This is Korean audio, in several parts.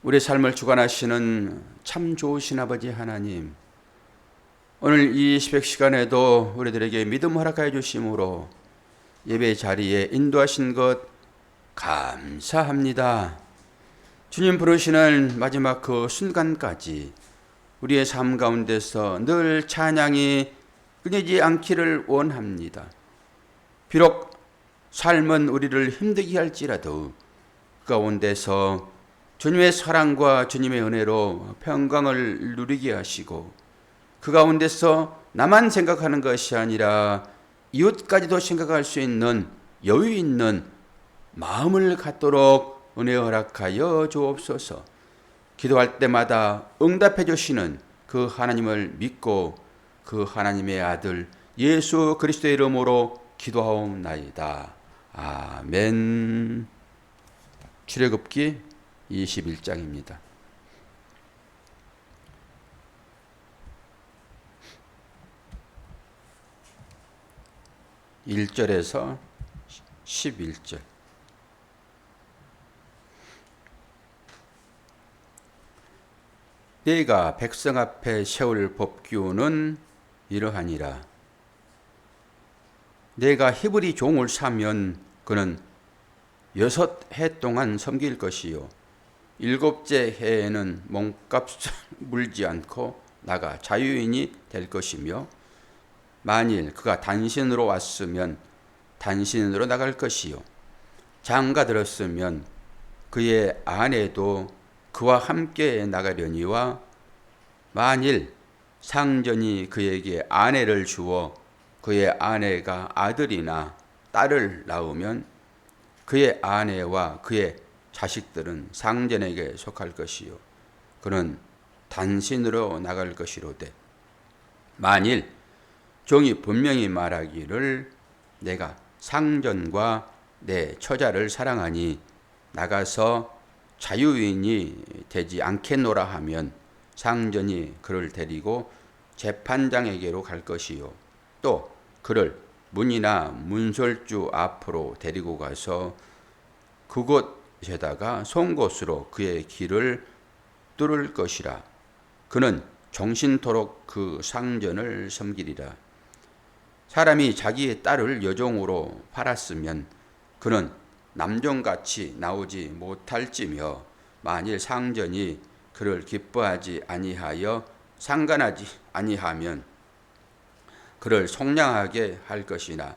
우리 삶을 주관하시는 참 좋으신 아버지 하나님, 오늘 이 새벽 시간에도 우리들에게 믿음 허락하여 주심으로 예배 자리에 인도하신 것 감사합니다. 주님 부르시는 마지막 그 순간까지 우리의 삶 가운데서 늘 찬양이 끊이지 않기를 원합니다. 비록 삶은 우리를 힘들게 할지라도 그 가운데서 주님의 사랑과 주님의 은혜로 평강을 누리게 하시고 그 가운데서 나만 생각하는 것이 아니라 이웃까지도 생각할 수 있는 여유 있는 마음을 갖도록 은혜 허락하여 주옵소서. 기도할 때마다 응답해 주시는 그 하나님을 믿고 그 하나님의 아들 예수 그리스도의 이름으로 기도하옵나이다. 아멘. 출애굽기 21장입니다. (1절에서) 11절. 내가 백성 앞에 세울 법규는 이러하니라. 내가 히브리 종을 사면 그는 6해 동안 섬길 것이요 7째 해에는 몸값을 물지 않고 나가 자유인이 될 것이며 만일 그가 단신으로 왔으면 단신으로 나갈 것이요 장가 들었으면 그의 아내도 그와 함께 나가려니와 만일 상전이 그에게 아내를 주어 그의 아내가 아들이나 딸을 낳으면 그의 아내와 그의 자식들은 상전에게 속할 것이요 그는 단신으로 나갈 것이로되 만일 종이 분명히 말하기를 내가 상전과 내 처자를 사랑하니 나가서 자유인이 되지 않겠노라 하면 상전이 그를 데리고 재판장에게로 갈 것이요 또 그를 문이나 문설주 앞으로 데리고 가서 그곳에다가 송곳으로 그의 길을 뚫을 것이라. 그는 정신토록 그 상전을 섬기리라. 사람이 자기의 딸을 여종으로 팔았으면 그는 남종같이 나오지 못할지며 만일 상전이 그를 기뻐하지 아니하여 상관하지 아니하면 그를 속량하게 할 것이나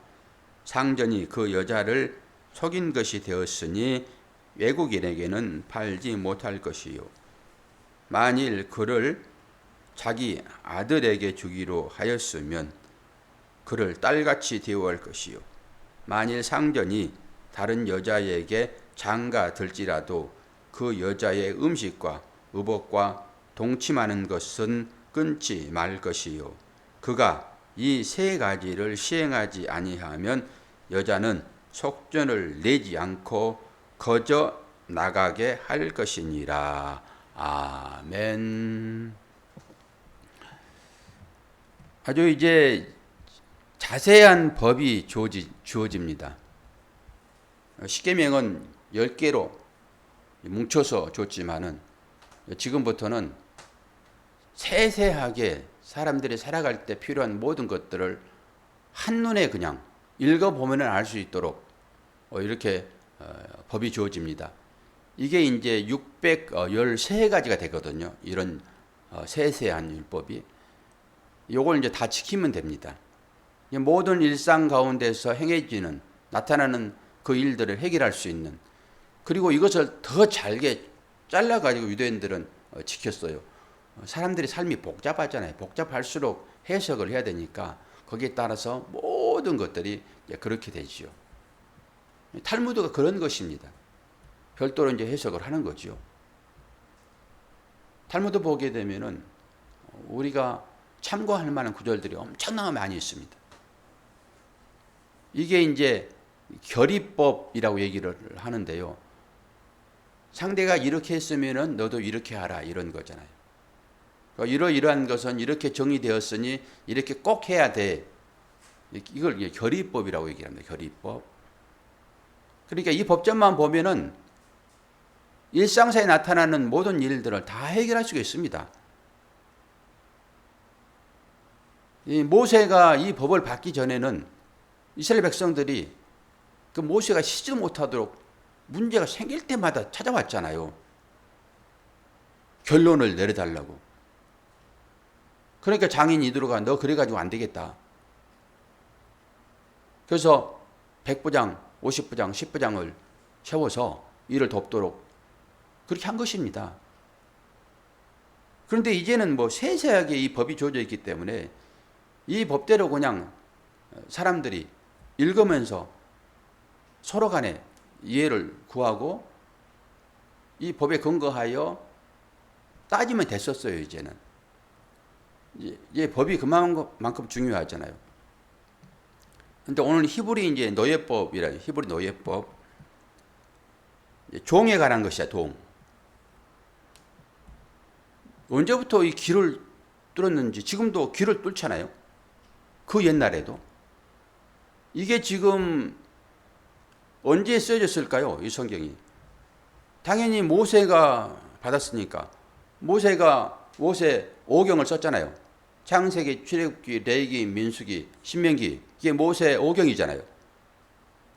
상전이 그 여자를 속인 것이 되었으니 외국인에게는 팔지 못할 것이요 만일 그를 자기 아들에게 주기로 하였으면 그를 딸같이 대우할 것이요 만일 상전이 다른 여자에게 장가 들지라도 그 여자의 음식과 의복과 동침하는 것은 끊지 말 것이요 그가 이 세 가지를 시행하지 아니하면 여자는 속전을 내지 않고 거저 나가게 할 것이니라. 아멘. 아주 이제 자세한 법이 주어집니다. 십계명은 10개로 뭉쳐서 줬지만은 지금부터는 세세하게 사람들이 살아갈 때 필요한 모든 것들을 한눈에 그냥 읽어보면 알 수 있도록 이렇게 법이 주어집니다. 이게 이제 613가지가 되거든요. 이런 세세한 율법이. 요걸 이제 다 지키면 됩니다. 모든 일상 가운데서 행해지는, 나타나는 그 일들을 해결할 수 있는, 그리고 이것을 더 잘게 잘라가지고 유대인들은 지켰어요. 사람들이 삶이 복잡하잖아요. 복잡할수록 해석을 해야 되니까 거기에 따라서 모든 것들이 그렇게 되지요. 탈무드가 그런 것입니다. 별도로 이제 해석을 하는 거죠. 탈무드 보게 되면은 우리가 참고할 만한 구절들이 엄청나게 많이 있습니다. 이게 이제 결의법이라고 얘기를 하는데요. 상대가 이렇게 했으면은 너도 이렇게 하라 이런 거잖아요. 이러이러한 것은 이렇게 정의되었으니 이렇게 꼭 해야 돼. 이걸 결의법이라고 얘기합니다. 결의법. 그러니까 이 법전만 보면은 일상사에 나타나는 모든 일들을 다 해결할 수가 있습니다. 이 모세가 이 법을 받기 전에는 이스라엘 백성들이 그 모세가 쉬지 못하도록 문제가 생길 때마다 찾아왔잖아요. 결론을 내려달라고. 그러니까 장인 이드로가 너 그래가지고 안 되겠다. 그래서 100부장, 50부장, 10부장을 세워서 일을 돕도록 그렇게 한 것입니다. 그런데 이제는 뭐 세세하게 이 법이 주어져 있기 때문에 이 법대로 그냥 사람들이 읽으면서 서로 간에 이해를 구하고 이 법에 근거하여 따지면 됐었어요. 이제는 이제 법이 그만큼 중요하잖아요. 근데 오늘 히브리 이제 노예법이라 히브리 노예법 종에 관한 것이야. 종. 언제부터 이 길을 뚫었는지 지금도 길을 뚫잖아요. 그 옛날에도 이게 지금 언제 쓰여졌을까요? 이 성경이 당연히 모세가 받았으니까 모세 5경을 썼잖아요. 창세기, 출애굽기, 레위기, 민수기, 신명기 이게 모세 5경이잖아요.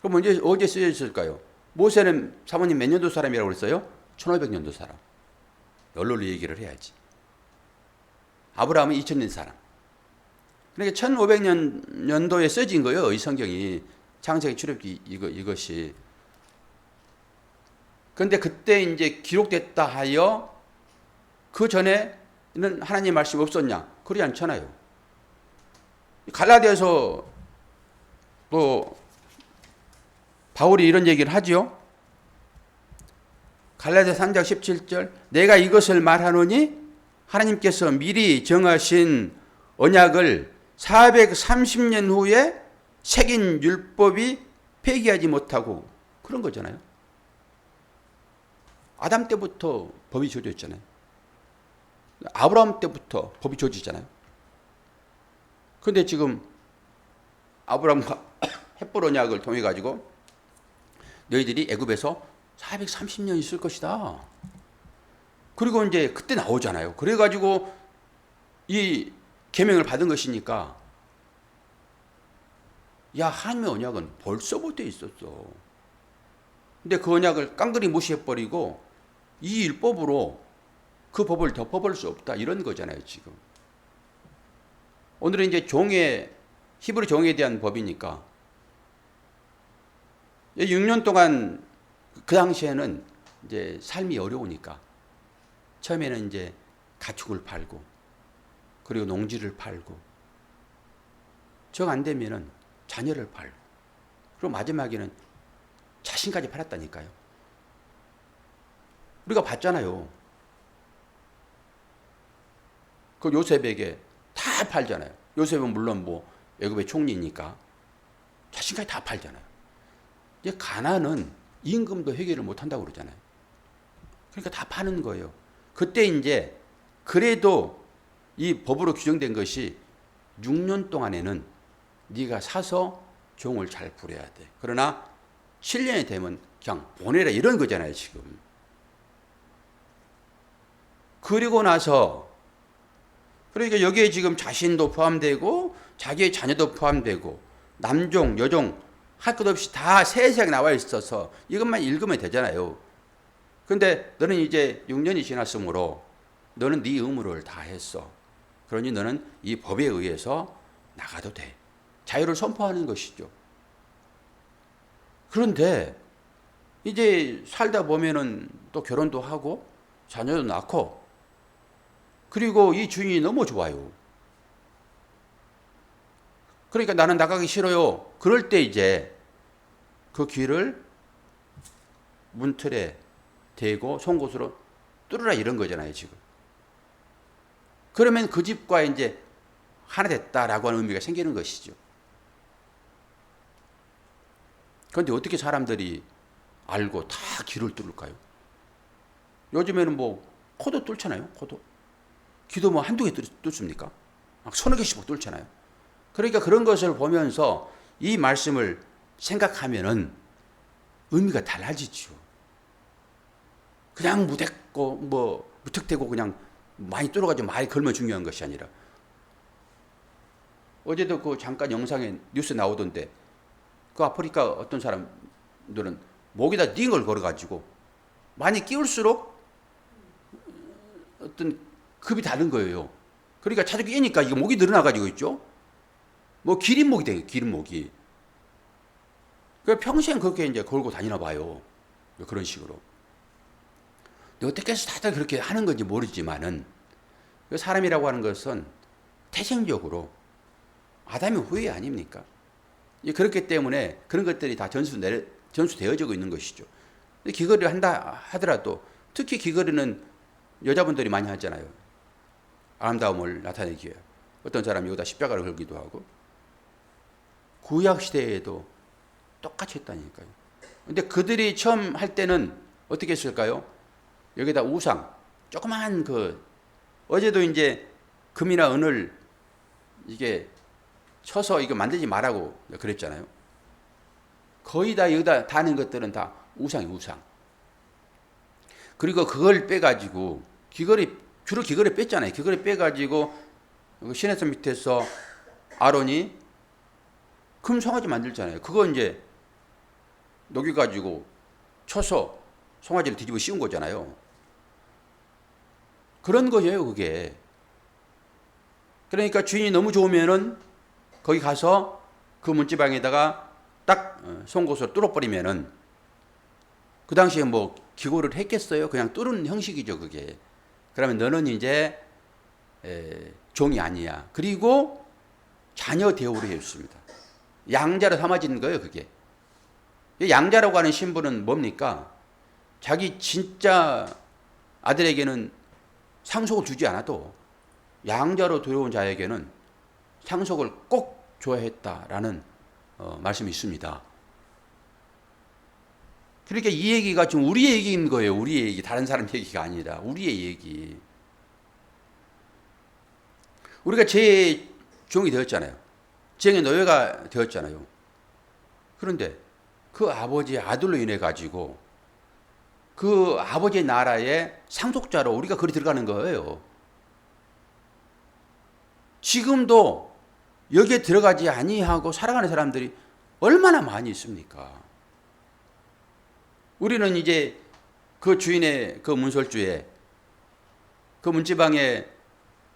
그럼 언제 쓰여졌을까요? 모세는 사모님 몇 년도 사람이라고 그랬어요? 1500년도 사람. 열로 얘기를 해야지. 아브라함은 2000년 사람. 그러니까 1500년도에 써진 거예요. 이 성경이. 창세기, 출애굽기 이것이. 그런데 그때 이제 기록됐다 하여 그 전에는 하나님 말씀이 없었냐? 그러지 않잖아요. 갈라디아서 또 바울이 이런 얘기를 하지요. 갈라디아서 3장 17절 내가 이것을 말하노니 하나님께서 미리 정하신 언약을 430년 후에 새긴 율법이 폐기하지 못하고 그런 거잖아요. 아담 때부터 법이 주어져 있잖아요. 아브라함 때부터 법이 주어지잖아요. 그런데 지금 아브라함과 헷볼 언약을 통해 가지고 너희들이 애굽에서 430년 있을 것이다. 그리고 이제 그때 나오잖아요. 그래 가지고 이 계명을 받은 것이니까 야 하나님의 언약은 벌써부터 있었어. 근데 그 언약을 깡그리 무시해버리고 이 율법으로 그 법을 덮어버릴 수 없다. 이런 거잖아요, 지금. 오늘은 이제 히브리 종에 대한 법이니까 6년 동안 그 당시에는 이제 삶이 어려우니까 처음에는 이제 가축을 팔고 그리고 농지를 팔고 정 안 되면은 자녀를 팔고 그리고 마지막에는 자신까지 팔았다니까요. 우리가 봤잖아요. 그 요셉에게 다 팔잖아요. 요셉은 물론 뭐 애굽의 총리니까 자신까지 다 팔잖아요. 이제 가난은 임금도 해결을 못 한다고 그러잖아요. 그러니까 다 파는 거예요. 그때 이제 그래도 이 법으로 규정된 것이 6년 동안에는 네가 사서 종을 잘 부려야 돼. 그러나 7년이 되면 그냥 보내라 이런 거잖아요, 지금. 그리고 나서 그러니까 여기에 지금 자신도 포함되고 자기의 자녀도 포함되고 남종, 여종 할 것 없이 다 세세하게 나와 있어서 이것만 읽으면 되잖아요. 그런데 너는 이제 6년이 지났으므로 너는 네 의무를 다 했어. 그러니 너는 이 법에 의해서 나가도 돼. 자유를 선포하는 것이죠. 그런데 이제 살다 보면은 또 결혼도 하고 자녀도 낳고 그리고 이 주인이 너무 좋아요. 그러니까 나는 나가기 싫어요. 그럴 때 이제 그 귀를 문틀에 대고 송곳으로 뚫으라 이런 거잖아요, 지금. 그러면 그 집과 이제 하나 됐다라고 하는 의미가 생기는 것이죠. 그런데 어떻게 사람들이 알고 다 귀를 뚫을까요? 요즘에는 뭐 코도 뚫잖아요, 코도. 귀도 뭐 한두 개 뚫습니까? 막 서너 개씩 뚫잖아요. 그러니까 그런 것을 보면서 이 말씀을 생각하면은 의미가 달라지죠. 그냥 무댔고 뭐 무턱대고 그냥 많이 뚫어가지고 말이 걸면 중요한 것이 아니라 어제도 그 잠깐 영상에 뉴스 나오던데 그 아프리카 어떤 사람들은 목에다 링을 걸어가지고 많이 끼울수록 어떤 급이 다른 거예요. 그러니까 차죽이 끼니까 이거 목이 늘어나가지고 있죠. 뭐 기린목이 돼요. 기린목이. 그 평생 그렇게 이제 걸고 다니나 봐요. 그런 식으로. 어떻게 해서 다들 그렇게 하는 건지 모르지만은 사람이라고 하는 것은 태생적으로 아담의 후예 아닙니까? 그렇기 때문에 그런 것들이 다 전수되어지고 있는 것이죠. 귀걸이를 한다 하더라도 특히 귀걸이는 여자분들이 많이 하잖아요. 아름다움을 나타내기 위해. 어떤 사람이 여기다 십자가를 걸기도 하고. 구약 시대에도 똑같이 했다니까요. 근데 그들이 처음 할 때는 어떻게 했을까요? 여기다 우상, 조그만 어제도 이제 금이나 은을 이게 쳐서 이거 만들지 말라고 그랬잖아요. 거의 다 여기다 다는 것들은 다 우상이 우상. 그리고 그걸 빼가지고 주로 귀걸이 뺐잖아요. 귀걸이 빼가지고 시내산 밑에서 아론이 금 송아지 만들잖아요. 그거 이제 녹여가지고 쳐서 송아지를 뒤집어 씌운 거잖아요. 그런 거예요, 그게. 그러니까 주인이 너무 좋으면은 거기 가서 그 문지방에다가 딱 송곳으로 뚫어버리면은 그 당시에 뭐 기고를 했겠어요? 그냥 뚫은 형식이죠, 그게. 그러면 너는 이제 종이 아니야. 그리고 자녀 대우를 해줬습니다. 양자로 삼아진 거예요, 그게. 양자라고 하는 신분은 뭡니까? 자기 진짜 아들에게는 상속을 주지 않아도 양자로 들어온 자에게는 상속을 꼭 줘야 했다라는 말씀이 있습니다. 그러니까 이 얘기가 지금 우리의 얘기인 거예요. 우리의 얘기. 다른 사람 얘기가 아니라 우리의 얘기. 우리가 제 종이 되었잖아요. 제의 노예가 되었잖아요. 그런데 그 아버지의 아들로 인해 가지고 그 아버지의 나라의 상속자로 우리가 거기 들어가는 거예요. 지금도 여기에 들어가지 아니하고 살아가는 사람들이 얼마나 많이 있습니까? 우리는 이제 그 주인의 그 문설주에 그 문지방에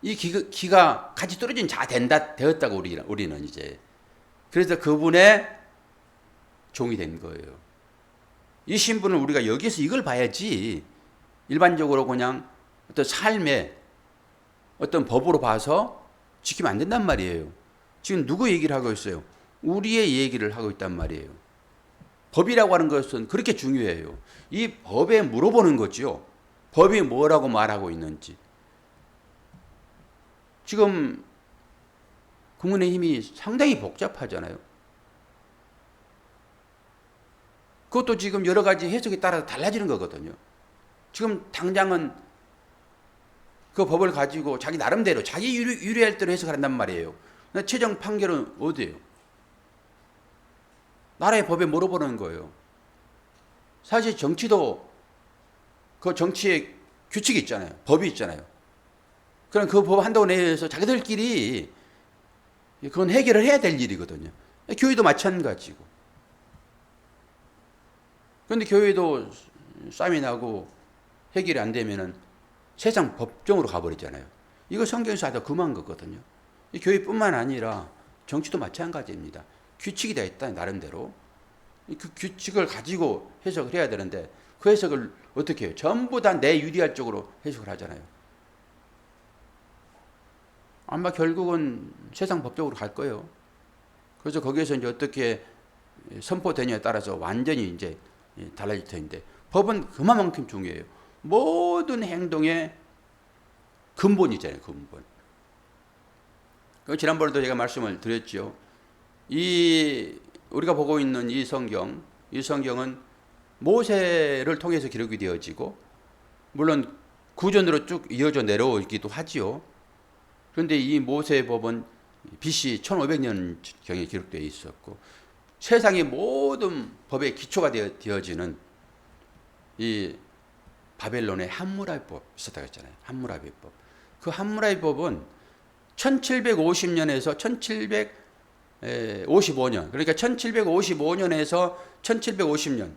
이 기가 같이 떨어진 자 되었다고 우리는 이제. 그래서 그분의 종이 된 거예요. 이 신분을 우리가 여기서 이걸 봐야지 일반적으로 그냥 어떤 삶의 어떤 법으로 봐서 지키면 안 된단 말이에요. 지금 누구 얘기를 하고 있어요? 우리의 얘기를 하고 있단 말이에요. 법이라고 하는 것은 그렇게 중요해요. 이 법에 물어보는 거죠. 법이 뭐라고 말하고 있는지. 지금 국민의힘이 상당히 복잡하잖아요. 그것도 지금 여러 가지 해석에 따라 달라지는 거거든요. 지금 당장은 그 법을 가지고 자기 나름대로 자기 유리할 대로 해석을 한단 말이에요. 근데 최종 판결은 어디예요? 나라의 법에 물어보는 거예요. 사실 정치도 그 정치의 규칙이 있잖아요. 법이 있잖아요. 그럼 그 법 한다고 내서 자기들끼리 그건 해결을 해야 될 일이거든요. 교회도 마찬가지고. 그런데 교회도 싸움이 나고 해결이 안 되면은 세상 법정으로 가버리잖아요. 이거 성경에서 하다 금한 거거든요. 이 교회뿐만 아니라 정치도 마찬가지입니다. 규칙이 되어 있다, 나름대로. 그 규칙을 가지고 해석을 해야 되는데 그 해석을 어떻게 해요? 전부 다 내 유리할 쪽으로 해석을 하잖아요. 아마 결국은 세상 법적으로 갈 거예요. 그래서 거기에서 이제 어떻게 선포되냐에 따라서 완전히 이제 달라질 텐데 법은 그만큼 중요해요. 모든 행동의 근본이잖아요, 근본. 지난번에도 제가 말씀을 드렸죠. 우리가 보고 있는 이 성경은 모세를 통해서 기록이 되어지고, 물론 구전으로 쭉 이어져 내려오기도 하지요. 그런데 이 모세의 법은 BC 1500년경에 기록되어 있었고, 세상의 모든 법의 기초가 되어지는 이 바벨론의 함무라비법 있었다고 했잖아요. 함무라비법. 그 함무라비법은 1750년에서 1755년, 그러니까 1755년에서 1750년,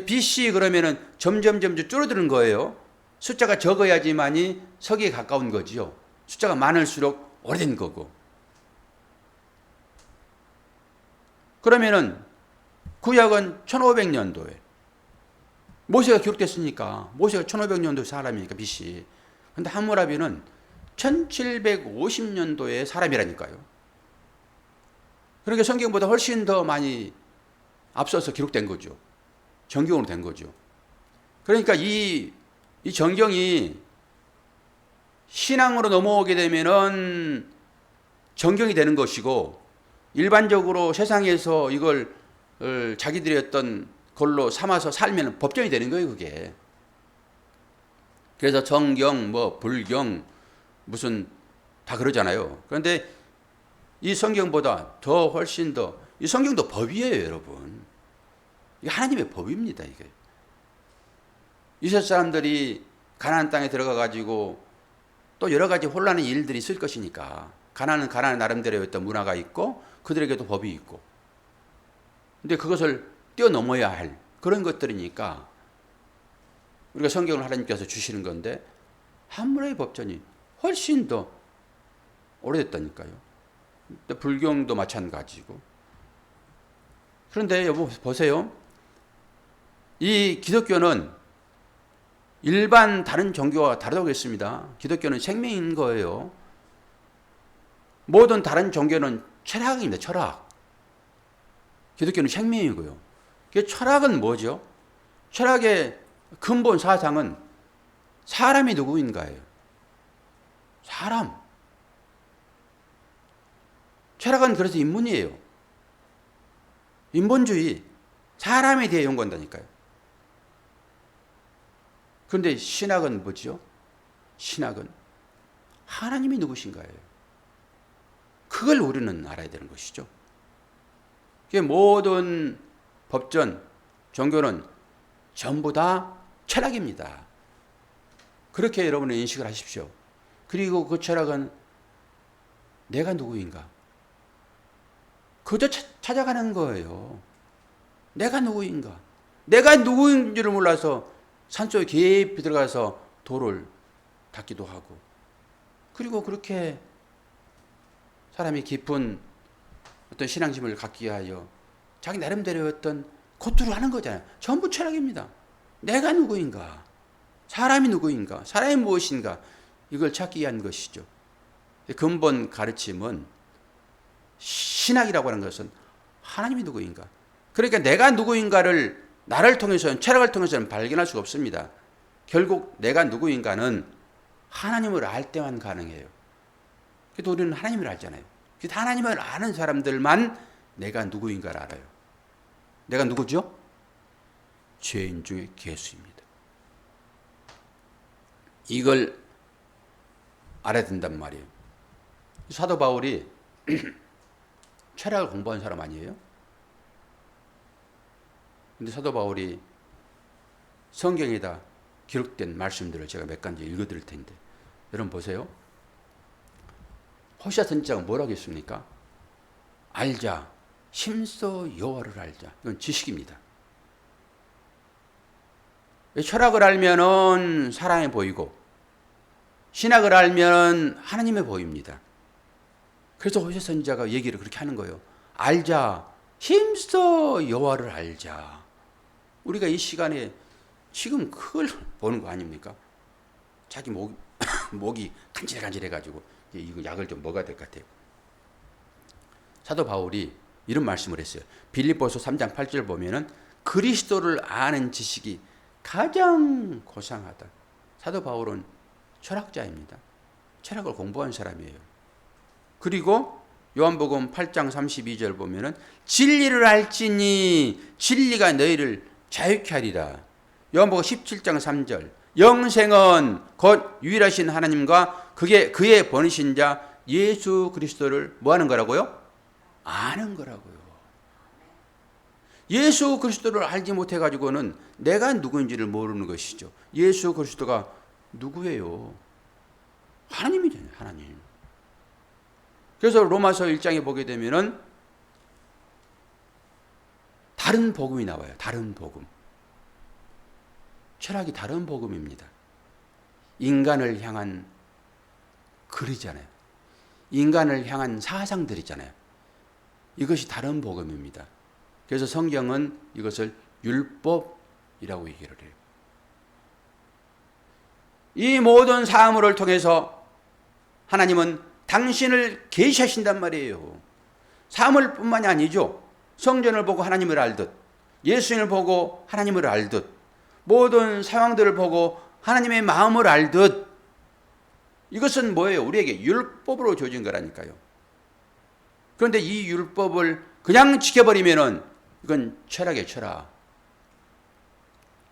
BC 그러면은 점점 줄어드는 거예요. 숫자가 적어야지만이 서기에 가까운 거지요. 숫자가 많을수록 오래된 거고. 그러면은 구약은 1500년도에 모세가 기록됐으니까 모세가 1500년도 사람이니까 BC. 근데 함무라비는 1750년도의 사람이라니까요. 그러니까 성경보다 훨씬 더 많이 앞서서 기록된 거죠. 정경으로 된 거죠. 그러니까 이 정경이 신앙으로 넘어오게 되면은 정경이 되는 것이고, 일반적으로 세상에서 이걸 자기들이 어떤 걸로 삼아서 살면 법정이 되는 거예요, 그게. 그래서 정경, 불경, 무슨 다 그러잖아요. 그런데 이 성경보다 더 훨씬 더, 이 성경도 법이에요, 여러분. 이게 하나님의 법입니다, 이게. 이스라엘 사람들이 가나안 땅에 들어가 가지고 또 여러 가지 혼란의 일들이 있을 것이니까, 가나안은 가나안 나름대로의 어떤 문화가 있고 그들에게도 법이 있고, 근데 그것을 뛰어넘어야 할 그런 것들이니까 우리가 성경을 하나님께서 주시는 건데, 함무라비 법전이 훨씬 더 오래됐다니까요. 불경도 마찬가지고. 그런데 여보 보세요. 이 기독교는 일반 다른 종교와 다르다고 했습니다. 기독교는 생명인 거예요. 모든 다른 종교는 철학입니다. 철학. 기독교는 생명이고요. 철학은 뭐죠? 철학의 근본 사상은 사람이 누구인가예요. 사람. 철학은 그래서 인문이에요. 인본주의. 사람에 대해 연구한다니까요. 그런데 신학은 뭐죠? 신학은 하나님이 누구신가예요. 그걸 우리는 알아야 되는 것이죠. 모든 법전, 종교는 전부 다 철학입니다. 그렇게 여러분은 인식을 하십시오. 그리고 그 철학은 내가 누구인가? 그저 찾아가는 거예요. 내가 누구인가? 내가 누구인지를 몰라서 산속에 깊이 들어가서 돌을 닦기도 하고, 그리고 그렇게 사람이 깊은 어떤 신앙심을 갖기 위하여 자기 나름대로 어떤 고투를 하는 거잖아요. 전부 철학입니다. 내가 누구인가? 사람이 누구인가? 사람이 무엇인가? 이걸 찾기 위한 것이죠. 근본 가르침은, 신학이라고 하는 것은 하나님이 누구인가? 그러니까 내가 누구인가를 나를 통해서는, 철학을 통해서는 발견할 수가 없습니다. 결국 내가 누구인가는 하나님을 알 때만 가능해요. 그래도 우리는 하나님을 알잖아요. 하나님을 아는 사람들만 내가 누구인가를 알아요. 내가 누구죠? 죄인 중에 괴수입니다. 이걸 알아야 된단 말이에요. 사도 바울이 철학을 공부한 사람 아니에요? 근데 사도 바울이 성경에다 기록된 말씀들을 제가 몇 가지 읽어드릴 텐데, 여러분 보세요. 호시아 선지자가 뭐라고 했습니까? 알자, 힘써 여호와를 알자. 이건 지식입니다. 철학을 알면은 사랑해 보이고, 신학을 알면 하나님에 보입니다. 그래서 호시아 선지자가 얘기를 그렇게 하는 거예요. 알자, 힘써 여호와를 알자. 우리가 이 시간에 지금 그걸 보는 거 아닙니까? 자기 목이 간질간질해가지고 이거 약을 좀 먹어야 될 것 같아요. 사도 바울이 이런 말씀을 했어요. 빌립보서 3장 8절 보면은 그리스도를 아는 지식이 가장 고상하다. 사도 바울은 철학자입니다. 철학을 공부한 사람이에요. 그리고 요한복음 8장 32절 보면은 진리를 알지니 진리가 너희를 자유케 하리라. 요한복음 17장 3절 영생은 곧 유일하신 하나님과 그의 보내신 자 예수 그리스도를 뭐 하는 거라고요? 아는 거라고요. 예수 그리스도를 알지 못해 가지고는 내가 누구인지를 모르는 것이죠. 예수 그리스도가 누구예요? 하나님이잖아요, 하나님. 그래서 로마서 1장에 보게 되면은 다른 복음이 나와요. 다른 복음. 철학이 다른 복음입니다. 인간을 향한 글이잖아요. 인간을 향한 사상들이잖아요. 이것이 다른 복음입니다. 그래서 성경은 이것을 율법이라고 얘기를 해요. 이 모든 사물을 통해서 하나님은 당신을 계시하신단 말이에요. 사물뿐만이 아니죠. 성전을 보고 하나님을 알듯, 예수님을 보고 하나님을 알듯, 모든 상황들을 보고 하나님의 마음을 알듯, 이것은 뭐예요? 우리에게 율법으로 주어진 거라니까요. 그런데 이 율법을 그냥 지켜버리면은 이건 철학이에요, 철학.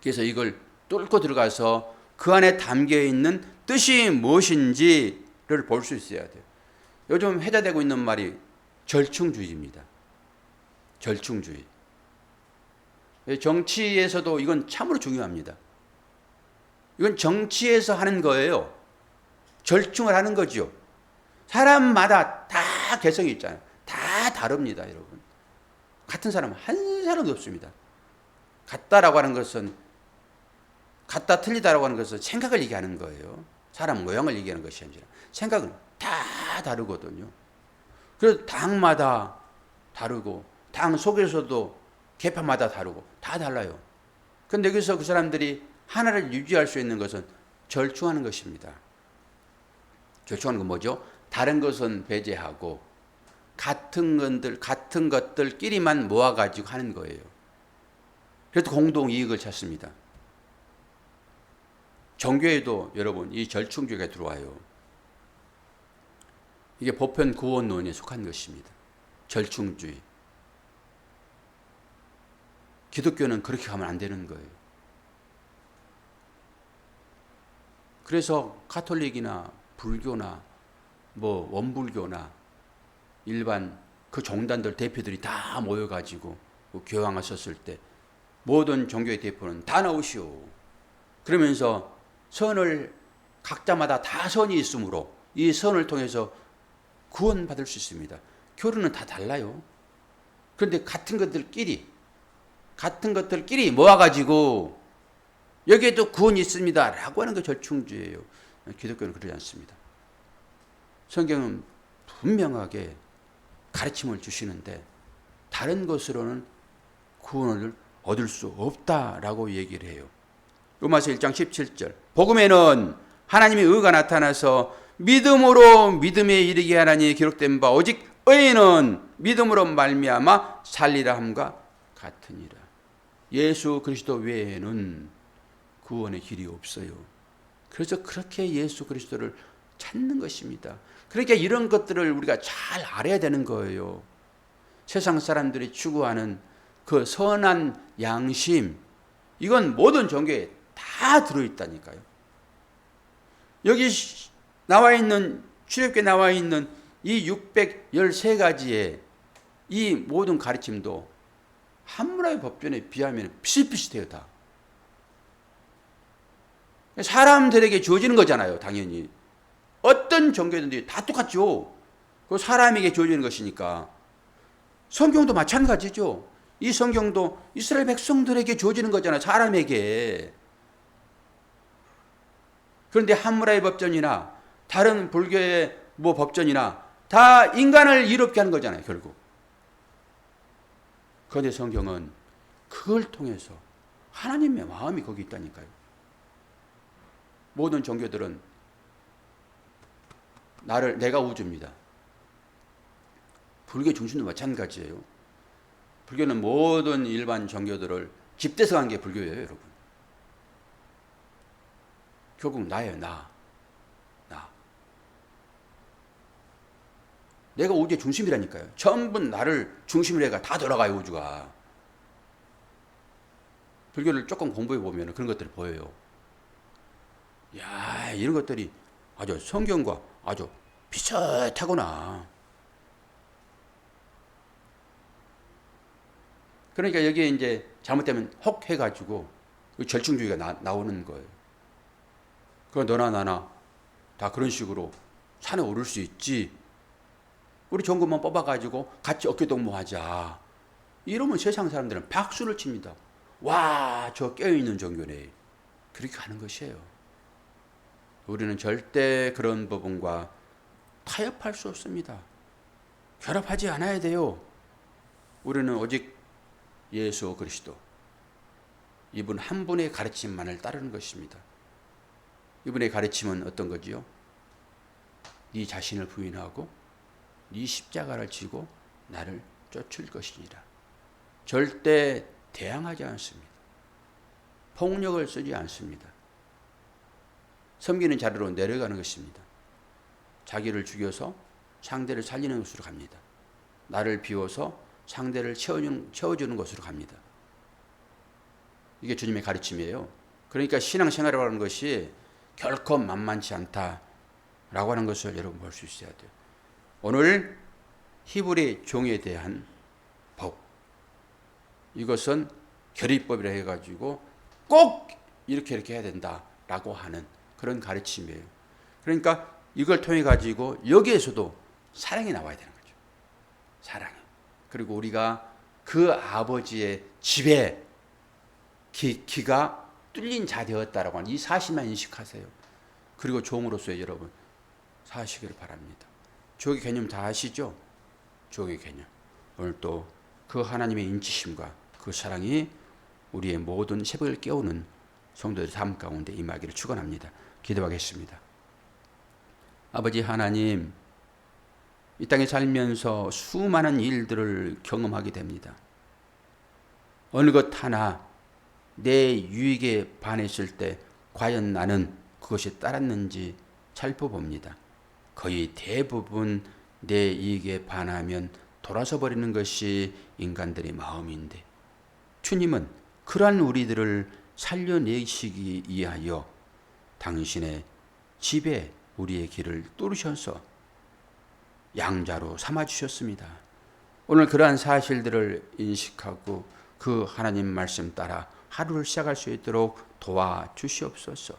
그래서 이걸 뚫고 들어가서 그 안에 담겨 있는 뜻이 무엇인지를 볼 수 있어야 돼요. 요즘 회자되고 있는 말이 절충주의입니다. 절충주의. 정치에서도 이건 참으로 중요합니다. 이건 정치에서 하는 거예요. 절충을 하는 거죠. 사람마다 다 개성이 있잖아요. 다 다릅니다, 여러분. 같은 사람 한 사람도 없습니다. 같다라고 하는 것은, 같다 틀리다라고 하는 것은 생각을 얘기하는 거예요. 사람 모양을 얘기하는 것이 아니라 생각은 다 다르거든요. 그래서 당마다 다르고 당 속에서도 계파마다 다르고 다 달라요. 그런데 여기서 그 사람들이 하나를 유지할 수 있는 것은 절충하는 것입니다. 절충하는 건 뭐죠? 다른 것은 배제하고 같은 것들끼리만 모아가지고 하는 거예요. 그래서 공동 이익을 찾습니다. 종교에도 여러분 이 절충주의가 들어와요. 이게 보편 구원론에 속한 것입니다. 절충주의. 기독교는 그렇게 하면 안 되는 거예요. 그래서 가톨릭이나 불교나 뭐 원불교나 일반 그 종단들 대표들이 다 모여가지고 교황을 썼을 때 모든 종교의 대표는 다 나오시오. 그러면서 선을 각자마다 다 선이 있으므로 이 선을 통해서 구원받을 수 있습니다. 교리는 다 달라요. 그런데 같은 것들끼리 모아가지고 여기에도 구원이 있습니다 라고 하는 게 절충주의예요. 기독교는 그러지 않습니다. 성경은 분명하게 가르침을 주시는데 다른 것으로는 구원을 얻을 수 없다라고 얘기를 해요. 로마서 1장 17절. 복음에는 하나님의 의가 나타나서 믿음으로 믿음에 이르게 하나니 기록된 바 오직 의인은 믿음으로 말미암아 살리라 함과 같으니라. 예수 그리스도 외에는 구원의 길이 없어요. 그래서 그렇게 예수 그리스도를 찾는 것입니다. 그러니까 이런 것들을 우리가 잘 알아야 되는 거예요. 세상 사람들이 추구하는 그 선한 양심, 이건 모든 종교에 다 들어있다니까요. 여기 나와 있는, 출애굽기에 나와 있는 이 613가지의 이 모든 가르침도 함무라비 법전에 비하면 비슷비슷해요, 다. 사람들에게 주어지는 거잖아요, 당연히. 어떤 종교든지 다 똑같죠. 그 사람에게 주어지는 것이니까. 성경도 마찬가지죠. 이 성경도 이스라엘 백성들에게 주어지는 거잖아요, 사람에게. 그런데 함무라비 법전이나 다른 불교의 뭐 법전이나 다 인간을 이롭게 하는 거잖아요, 결국. 그런데 성경은 그걸 통해서 하나님의 마음이 거기 있다니까요. 모든 종교들은 내가 우주입니다. 불교 중심도 마찬가지예요. 불교는 모든 일반 종교들을 집대성한 게 불교예요, 여러분. 결국 나예요, 나. 내가 우주의 중심이라니까요. 전부 나를 중심으로 해가 다 돌아가요, 우주가. 불교를 조금 공부해 보면 그런 것들이 보여요. 야, 이런 것들이 아주 성경과 아주 비슷하구나. 그러니까 여기에 이제 잘못되면 혹 해가지고 절충주의가 나오는 거예요. 그럼 너나 나나 다 그런 식으로 산에 오를 수 있지. 우리 좋은 것만 뽑아가지고 같이 어깨동무하자. 이러면 세상 사람들은 박수를 칩니다. 와, 저 깨어있는 종교네. 그렇게 하는 것이에요. 우리는 절대 그런 부분과 타협할 수 없습니다. 결합하지 않아야 돼요. 우리는 오직 예수 그리스도, 이분 한 분의 가르침만을 따르는 것입니다. 이분의 가르침은 어떤 거지요? 네 자신을 부인하고 네 십자가를 지고 나를 쫓을 것이니라. 절대 대항하지 않습니다. 폭력을 쓰지 않습니다. 섬기는 자리로 내려가는 것입니다. 자기를 죽여서 상대를 살리는 것으로 갑니다. 나를 비워서 상대를 채워주는 것으로 갑니다. 이게 주님의 가르침이에요. 그러니까 신앙생활을 하는 것이 결코 만만치 않다라고 하는 것을 여러분 볼 수 있어야 돼요. 오늘 히브리 종에 대한 법, 이것은 결의법이라 해가지고 꼭 이렇게 해야 된다라고 하는 그런 가르침이에요. 그러니까 이걸 통해 가지고 여기에서도 사랑이 나와야 되는 거죠. 사랑이. 그리고 우리가 그 아버지의 집에 기가 뚫린 자 되었다라고 하는 이 사실만 인식하세요. 그리고 종으로서의 여러분 사시기를 바랍니다. 종의 개념 다 아시죠? 종의 개념. 오늘 또 그 하나님의 인치심과 그 사랑이 우리의 모든 새벽을 깨우는 성도의 삶 가운데 임하기를 축원합니다. 기도하겠습니다. 아버지 하나님, 이 땅에 살면서 수많은 일들을 경험하게 됩니다. 어느 것 하나 내 유익에 반했을 때 과연 나는 그것이 따랐는지 살펴봅니다. 거의 대부분 내 이익에 반하면 돌아서 버리는 것이 인간들의 마음인데, 주님은 그러한 우리들을 살려내시기 위하여 당신의 집에 우리의 길을 뚫으셔서 양자로 삼아주셨습니다. 오늘 그러한 사실들을 인식하고 그 하나님 말씀 따라 하루를 시작할 수 있도록 도와주시옵소서.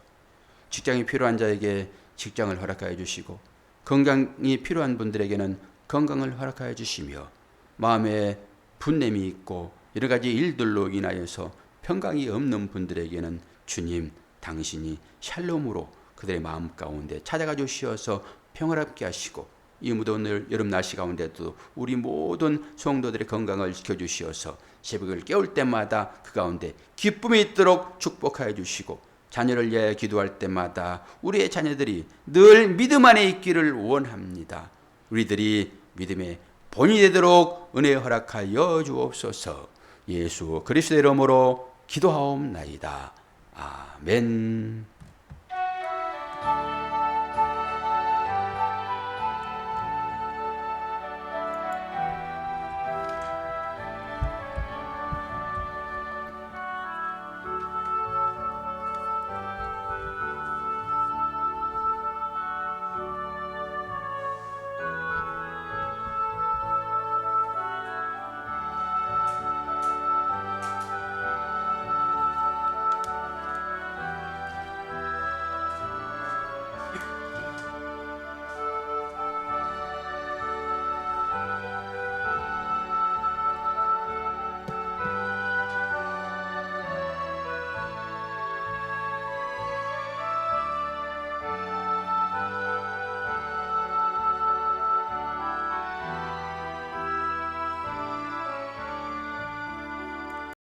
직장이 필요한 자에게 직장을 허락하여 주시고, 건강이 필요한 분들에게는 건강을 허락하여 주시며, 마음에 분냄이 있고 여러 가지 일들로 인하여서 평강이 없는 분들에게는 주님 당신이 샬롬으로 그들의 마음 가운데 찾아가 주시어서 평화롭게 하시고, 이 무더운 여름 날씨 가운데도 우리 모든 성도들의 건강을 지켜주시어서 새벽을 깨울 때마다 그 가운데 기쁨이 있도록 축복하여 주시고, 자녀를 위하여 기도할 때마다 우리의 자녀들이 늘 믿음 안에 있기를 원합니다. 우리들이 믿음의 본이 되도록 은혜 허락하여 주옵소서. 예수 그리스도의 이름으로 기도하옵나이다. 아멘.